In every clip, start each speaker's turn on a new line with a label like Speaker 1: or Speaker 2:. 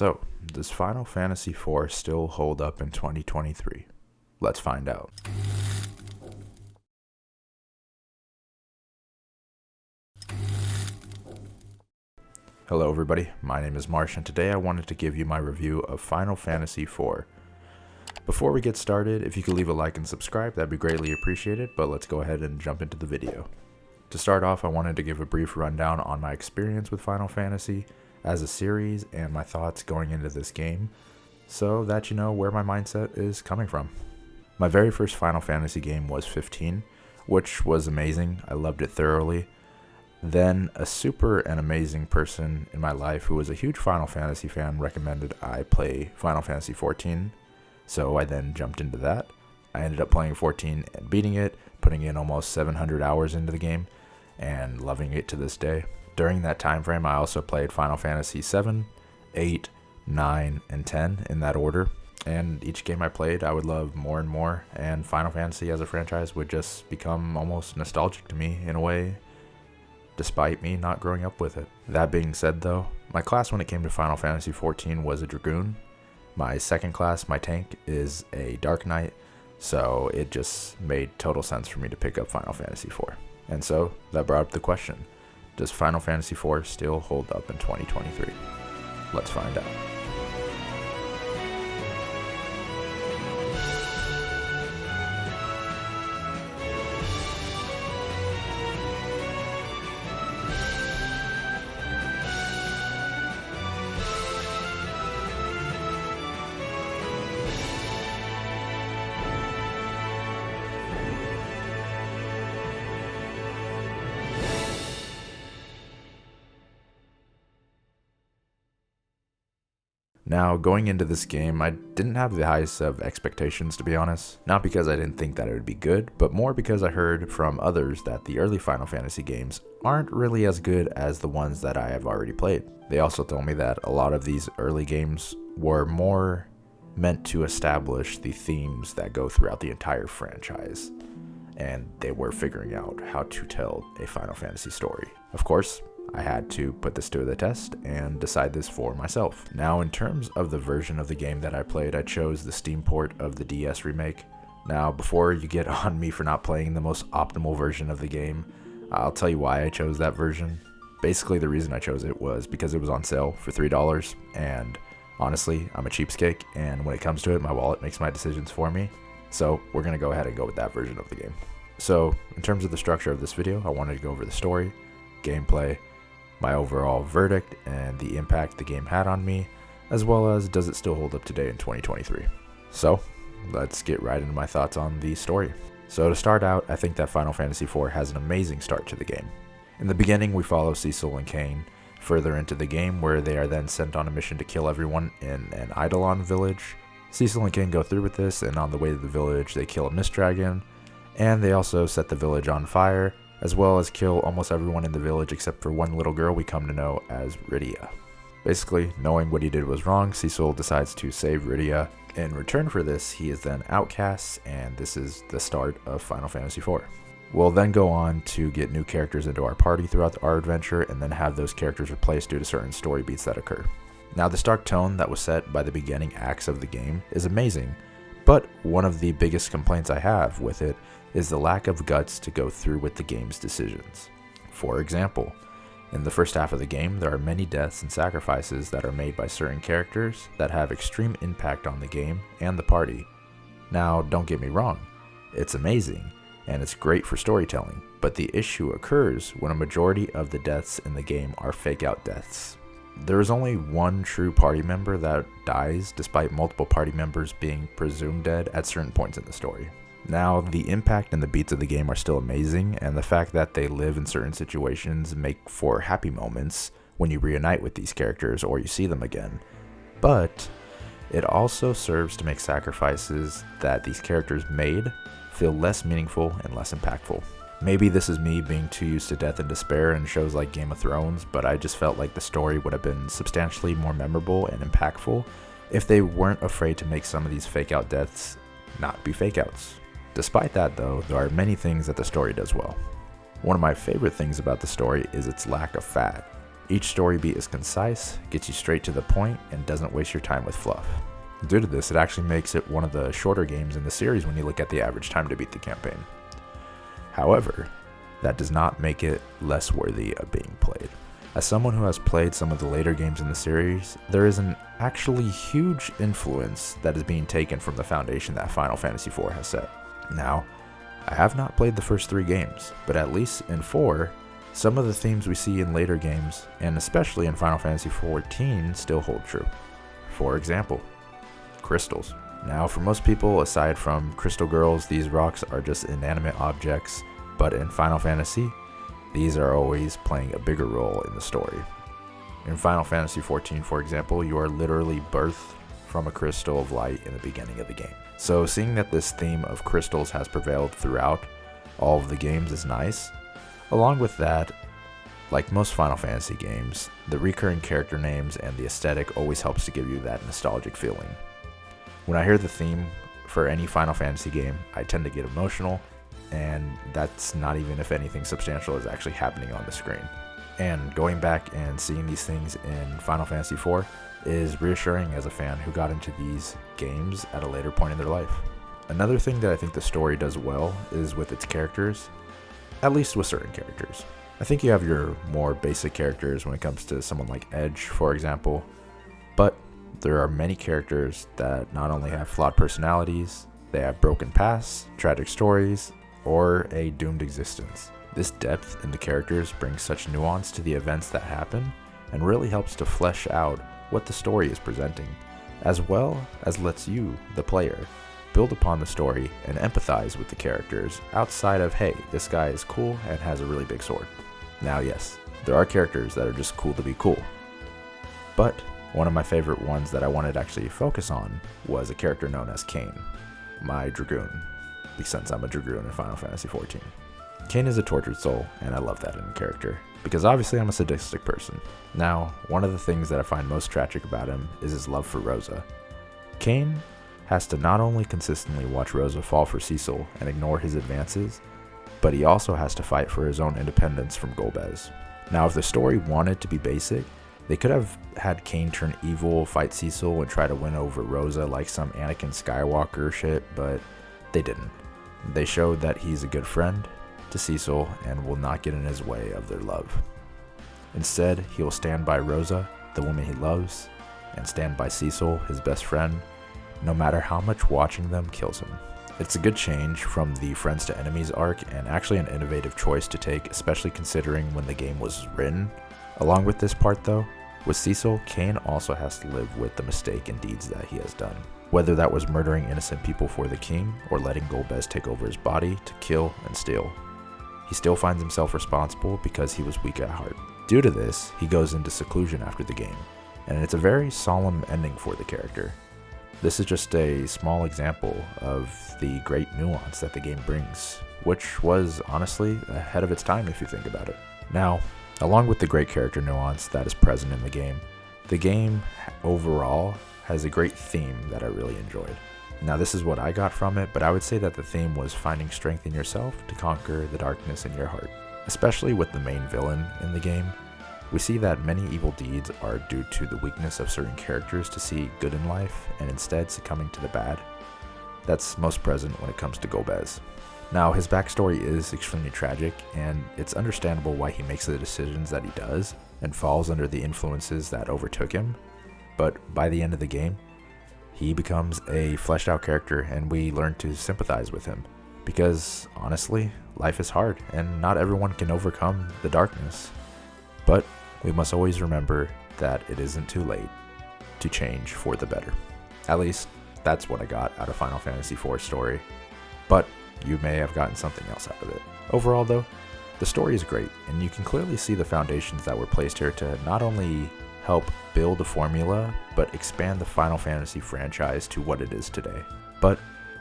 Speaker 1: So, does Final Fantasy IV still hold up in 2023? Let's find out. Hello everybody, my name is Marsh and today I wanted to give you my review of Final Fantasy IV. Before we get started, if you could leave a like and subscribe, that'd be greatly appreciated, but let's go ahead and jump into the video. To start off, I wanted to give a brief rundown on my experience with Final Fantasy as a series and my thoughts going into this game, so that you know where my mindset is coming from. My very first Final Fantasy game was 15, which was amazing. I loved it thoroughly. Then a super and amazing person in my life who was a huge Final Fantasy fan recommended I play Final Fantasy 14, so I then jumped into that. I ended up playing 14 and beating it, putting in almost 700 hours into the game, and loving it to this day. During that time frame, I also played Final Fantasy 7, 8, 9, and 10 in that order, and each game I played I would love more and more, and Final Fantasy as a franchise would just become almost nostalgic to me in a way, despite me not growing up with it. That being said though, my class when it came to Final Fantasy 14 was a Dragoon. My second class, my tank, is a Dark Knight, so it just made total sense for me to pick up Final Fantasy 4. And so that brought up the question, does Final Fantasy 4 still hold up in 2023? Let's find out. Now, going into this game, I didn't have the highest of expectations, to be honest. Not because I didn't think that it would be good, but more because I heard from others that the early Final Fantasy games aren't really as good as the ones that I have already played. They also told me that a lot of these early games were more meant to establish the themes that go throughout the entire franchise, and they were figuring out how to tell a Final Fantasy story. Of course, I had to put this to the test and decide this for myself. Now, in terms of the version of the game that I played, I chose the Steam port of the DS remake. Now, before you get on me for not playing the most optimal version of the game, I'll tell you why I chose that version. Basically, the reason I chose it was because it was on sale for $3, and honestly, I'm a cheapskate, and when it comes to it, my wallet makes my decisions for me. So we're gonna go ahead and go with that version of the game. So, in terms of the structure of this video, I wanted to go over the story, gameplay, my overall verdict, and the impact the game had on me, as well as does it still hold up today in 2023. So, let's get right into my thoughts on the story. So to start out, I think that Final Fantasy IV has an amazing start to the game. In the beginning, we follow Cecil and Kain further into the game, where they are then sent on a mission to kill everyone in an Eidolon village. Cecil and Kain go through with this, and on the way to the village, they kill a mist dragon, and they also set the village on fire, as well as kill almost everyone in the village except for one little girl we come to know as Rydia. Basically, knowing what he did was wrong, Cecil decides to save Rydia. In return for this, he is then outcast, and this is the start of Final Fantasy IV. We'll then go on to get new characters into our party throughout our adventure, and then have those characters replaced due to certain story beats that occur. Now, the stark tone that was set by the beginning acts of the game is amazing, but one of the biggest complaints I have with it is the lack of guts to go through with the game's decisions. For example, in the first half of the game, there are many deaths and sacrifices that are made by certain characters that have extreme impact on the game and the party. Now, don't get me wrong, it's amazing, and it's great for storytelling, but the issue occurs when a majority of the deaths in the game are fake-out deaths. There is only one true party member that dies, despite multiple party members being presumed dead at certain points in the story. Now, the impact and the beats of the game are still amazing, and the fact that they live in certain situations make for happy moments when you reunite with these characters or you see them again. But it also serves to make sacrifices that these characters made feel less meaningful and less impactful. Maybe this is me being too used to death and despair in shows like Game of Thrones, but I just felt like the story would have been substantially more memorable and impactful if they weren't afraid to make some of these fake-out deaths not be fake-outs. Despite that though, there are many things that the story does well. One of my favorite things about the story is its lack of fat. Each story beat is concise, gets you straight to the point, and doesn't waste your time with fluff. Due to this, it actually makes it one of the shorter games in the series when you look at the average time to beat the campaign. However, that does not make it less worthy of being played. As someone who has played some of the later games in the series, there is an actually huge influence that is being taken from the foundation that Final Fantasy IV has set. Now, I have not played the first 3 games, but at least in 4, some of the themes we see in later games, and especially in Final Fantasy XIV, still hold true. For example, crystals. Now, for most people, aside from crystal girls, these rocks are just inanimate objects, but in Final Fantasy, these are always playing a bigger role in the story. In Final Fantasy XIV, for example, you are literally birthed from a crystal of light in the beginning of the game. So seeing that this theme of crystals has prevailed throughout all of the games is nice. Along with that, like most Final Fantasy games, the recurring character names and the aesthetic always helps to give you that nostalgic feeling. When I hear the theme for any Final Fantasy game, I tend to get emotional, and that's not even if anything substantial is actually happening on the screen. And going back and seeing these things in Final Fantasy IV is reassuring as a fan who got into these games at a later point in their life. Another thing that I think the story does well is with its characters, at least with certain characters. I think you have your more basic characters when it comes to someone like Edge, for example, but there are many characters that not only have flawed personalities, they have broken pasts, tragic stories, or a doomed existence. This depth in the characters brings such nuance to the events that happen and really helps to flesh out what the story is presenting, as well as lets you, the player, build upon the story and empathize with the characters outside of, hey, this guy is cool and has a really big sword. Now, yes, there are characters that are just cool to be cool, but one of my favorite ones that I wanted to actually focus on was a character known as Kain, my Dragoon, since I'm a Dragoon in Final Fantasy XIV. Kain is a tortured soul, and I love that in a character, because obviously I'm a sadistic person. Now, one of the things that I find most tragic about him is his love for Rosa. Kain has to not only consistently watch Rosa fall for Cecil and ignore his advances, but he also has to fight for his own independence from Golbez. Now, if the story wanted to be basic, they could have had Kain turn evil, fight Cecil, and try to win over Rosa like some Anakin Skywalker shit, but they didn't. They showed that he's a good friend to Cecil and will not get in his way of their love. Instead, he will stand by Rosa, the woman he loves, and stand by Cecil, his best friend, no matter how much watching them kills him. It's a good change from the friends to enemies arc, and actually an innovative choice to take, especially considering when the game was written. Along with this part though, with Cecil, Kain also has to live with the mistake and deeds that he has done. Whether that was murdering innocent people for the king, or letting Golbez take over his body to kill and steal. He still finds himself responsible because he was weak at heart. Due to this, he goes into seclusion after the game, and it's a very solemn ending for the character. This is just a small example of the great nuance that the game brings, which was honestly ahead of its time if you think about it. Now, along with the great character nuance that is present in the game overall has a great theme that I really enjoyed. Now, this is what I got from it, but I would say that the theme was finding strength in yourself to conquer the darkness in your heart. Especially with the main villain in the game, we see that many evil deeds are due to the weakness of certain characters to see good in life and instead succumbing to the bad. That's most present when it comes to Golbez. Now, his backstory is extremely tragic, and it's understandable why he makes the decisions that he does and falls under the influences that overtook him, but by the end of the game, he becomes a fleshed out character and we learn to sympathize with him, because honestly, life is hard and not everyone can overcome the darkness. But we must always remember that it isn't too late to change for the better. At least, that's what I got out of Final Fantasy IV story, but you may have gotten something else out of it. Overall though, the story is great, and you can clearly see the foundations that were placed here to not only help build a formula, but expand the Final Fantasy franchise to what it is today. But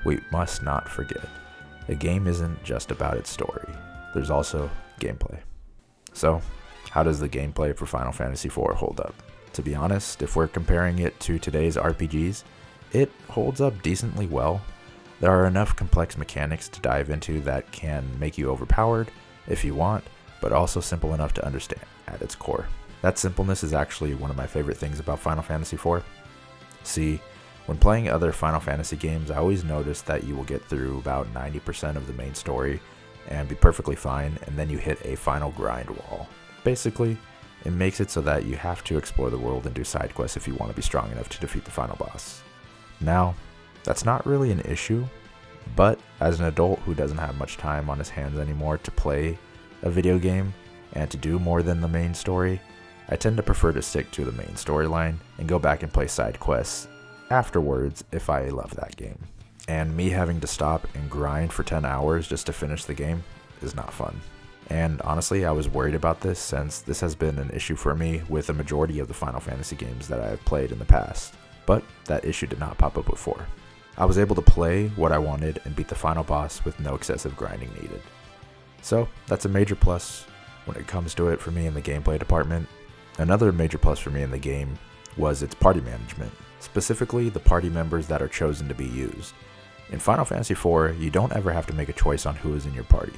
Speaker 1: we must not forget, a game isn't just about its story, there's also gameplay. So, how does the gameplay for Final Fantasy IV hold up? To be honest, if we're comparing it to today's RPGs, it holds up decently well. There are enough complex mechanics to dive into that can make you overpowered if you want, but also simple enough to understand at its core. That simpleness is actually one of my favorite things about Final Fantasy IV. See, when playing other Final Fantasy games, I always notice that you will get through about 90% of the main story and be perfectly fine, and then you hit a final grind wall. Basically, it makes it so that you have to explore the world and do side quests if you want to be strong enough to defeat the final boss. Now, that's not really an issue, but as an adult who doesn't have much time on his hands anymore to play a video game and to do more than the main story, I tend to prefer to stick to the main storyline and go back and play side quests afterwards if I love that game. And me having to stop and grind for 10 hours just to finish the game is not fun. And honestly, I was worried about this since this has been an issue for me with a majority of the Final Fantasy games that I have played in the past. But that issue did not pop up with 4. I was able to play what I wanted and beat the final boss with no excessive grinding needed. So that's a major plus when it comes to it for me in the gameplay department. Another major plus for me in the game was its party management, specifically the party members that are chosen to be used. In Final Fantasy IV, you don't ever have to make a choice on who is in your party.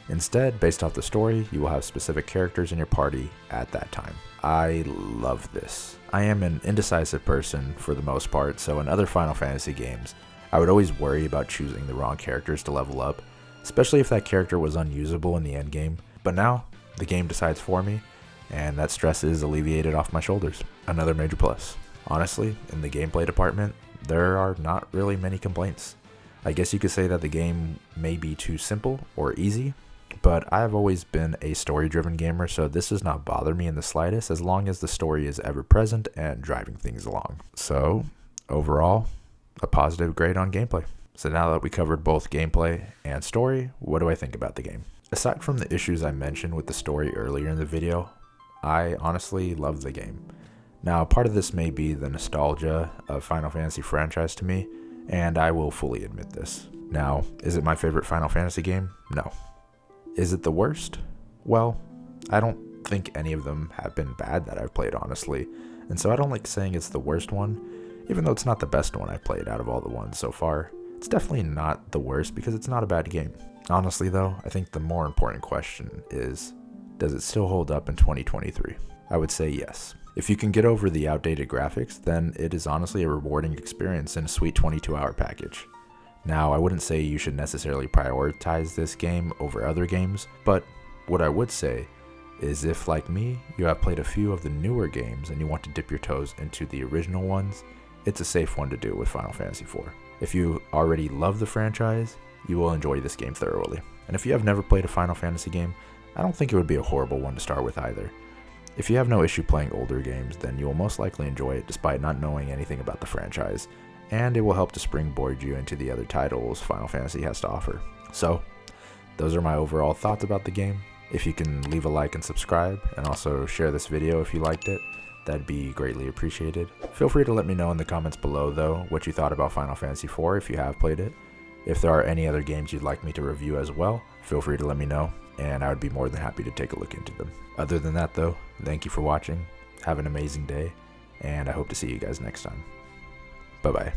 Speaker 1: Instead, based off the story, you will have specific characters in your party at that time. I love this. I am an indecisive person for the most part, so in other Final Fantasy games, I would always worry about choosing the wrong characters to level up, especially if that character was unusable in the endgame. But now, the game decides for me, and that stress is alleviated off my shoulders. Another major plus. Honestly, in the gameplay department, there are not really many complaints. I guess you could say that the game may be too simple or easy, but I've always been a story-driven gamer, so this does not bother me in the slightest as long as the story is ever present and driving things along. So, overall, a positive grade on gameplay. So now that we covered both gameplay and story, what do I think about the game? Aside from the issues I mentioned with the story earlier in the video, I honestly love the game. Now, part of this may be the nostalgia of Final Fantasy franchise to me, and I will fully admit this. Now, is it my favorite Final Fantasy game? No. Is it the worst? Well, I don't think any of them have been bad that I've played, honestly, and so I don't like saying it's the worst one, even though it's not the best one I've played out of all the ones so far. It's definitely not the worst because it's not a bad game. Honestly though, I think the more important question is, does it still hold up in 2023? I would say yes. If you can get over the outdated graphics, then it is honestly a rewarding experience in a sweet 22-hour package. Now, I wouldn't say you should necessarily prioritize this game over other games, but what I would say is if, like me, you have played a few of the newer games and you want to dip your toes into the original ones, it's a safe one to do with Final Fantasy IV. If you already love the franchise, you will enjoy this game thoroughly. And if you have never played a Final Fantasy game, I don't think it would be a horrible one to start with either. If you have no issue playing older games, then you will most likely enjoy it despite not knowing anything about the franchise, and it will help to springboard you into the other titles Final Fantasy has to offer. So, those are my overall thoughts about the game. If you can leave a like and subscribe, and also share this video if you liked it, that'd be greatly appreciated. Feel free to let me know in the comments below though what you thought about Final Fantasy IV if you have played it. If there are any other games you'd like me to review as well, feel free to let me know, and I would be more than happy to take a look into them. Other than that though, thank you for watching, have an amazing day, and I hope to see you guys next time. Bye bye.